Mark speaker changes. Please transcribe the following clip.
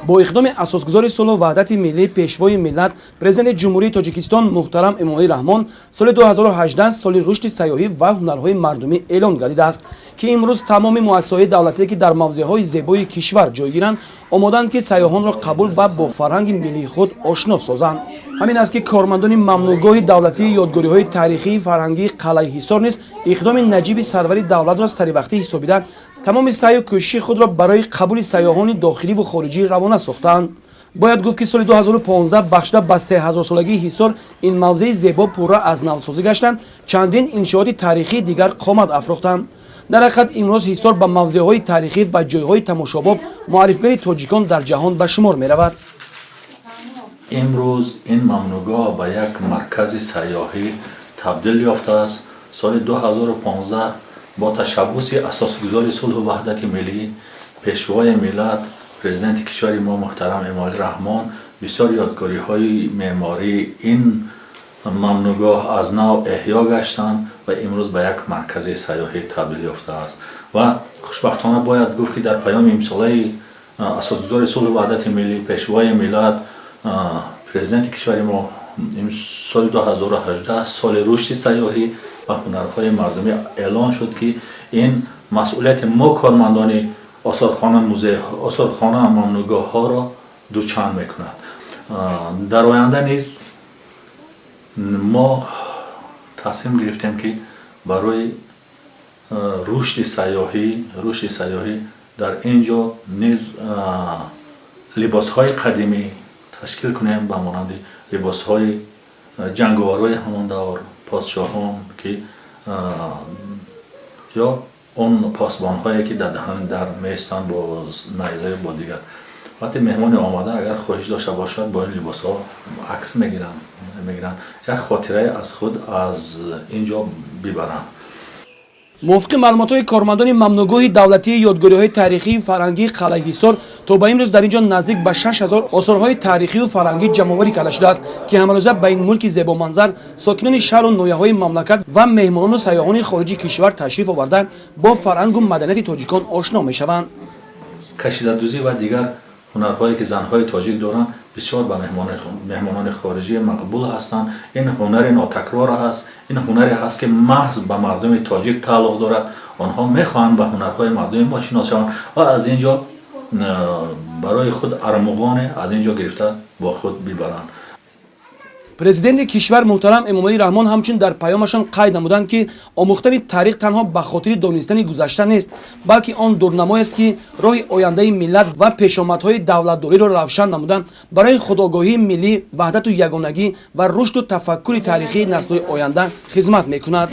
Speaker 1: با اقدام اساسگذار صلح و وحدت ملی پیشوای ملت پرزیدنت جمهوری تاجیکستان محترم امامعلی رحمان سال 2018 سال رشد سیاحی و هنرهای مردمی اعلان گردیده است که امروز تمام مؤسسات دولتی که در موضع‌های زیبای کشور جای گیرند آمادند که سیاحان را قبول و با فرهنگ ملی خود آشنا سازند. همین است که کارمندان ممنوعگاه دولتی یادگاری‌های تاریخی فرهنگی قلعه حصار نیز اقدام نجیب سروری دولت را سریوقتی حسابیده تمام سعی و کوشش خود را برای قبول سیاحان داخلی و خارجی روانه ساختند. باید گفت که سال 2015 بخشیده به 3000 سالگی حصار این موضع زیبا پورا از نوسازی گشتند، چندین انشاءات تاریخی دیگر قامت افروختند. در حقیقت امروز حصار به موضع‌های تاریخی و جای‌های تماشاباب معرفی‌گر تاجیکان در جهان به شمار می‌رود.
Speaker 2: امروز این ممنوعگاه به یک مرکز سیاحی تبدیل یافته است. سال 2015 با تشبث اساسگذار صلح و وحدت ملی پیشوای ملت پرزیدنت کشور ما محترم امامعلی رحمان بسیار یادگاری‌های معماری این ممنوعگاه از نو احیا گشتند و امروز به یک مرکز سیاحی تبدیل یافته است و خوشبختانه باید گفت که در پیام امساله اساسگذار صلح و وحدت ملی پیشوای ملت پرزیدنت کشور ما سال 2018 سال رشد سیاحی و هنرهای مردمی اعلان شد که این مسئولیت ما کارمندان آثارخانه موزه آثارخانه ممنوعگاه ها را دوچند میکند. در آینده نیز ما تصمیم گرفتیم که برای رشد سیاحی در اینجا نیز لباس های قدیمی تشکیل کنیم به مانند لباس های جنگاورای همان دور پادشاهان که یا اون پاسبان هایی که در دهن در میستان با نیزه با دیگر وقتی مهمان آمده اگر خواهش داشته باشد با این لباس ها عکس میگیرن یک خاطره از خود از اینجا ببرن.
Speaker 1: موافق معلومات‌های کارمندان ممنوعگاه دولتی یادگاری‌های تاریخی فرهنگی قلعه حصار تا به امروز در اینجا نزدیک به 6000 آثارهای تاریخی و فرهنگی جمع‌آوری کرده شده است که هم‌روزه به این ملک زیبا منظر ساکنان شهر و نویه‌های مملکت و مهمانان و سیاحان خارجی کشور تشریف آوردن با فرهنگ و مدنیت تاجیکان آشنا می‌شوند.
Speaker 2: کشیده‌دوزی و دیگر هنرهایی که زنهای تاجیک دارند بسیار به مهمانان خارجی مقبول هستند. این هنر ناتکرار است، این هنری هست که محض به مردم تاجیک تعلق دارد. آنها میخواهند به هنرهای مردم ما شناس شوند و از اینجا برای خود ارمغان از اینجا گرفته با خود ببرند.
Speaker 1: پرزیدنت کشور محترم امامعلی رحمان همچنین در پیامشان قید نمودند که آموختن تاریخ تنها به خاطر دانستن گذشته نیست بلکه آن دورنمایی است که راه آینده ملت و پیشامدهای دولتداری را روشن نمودند برای خودآگاهی ملی وحدت و یگانگی و رشد و تفکر تاریخی نسل‌های آینده خدمت می‌کند.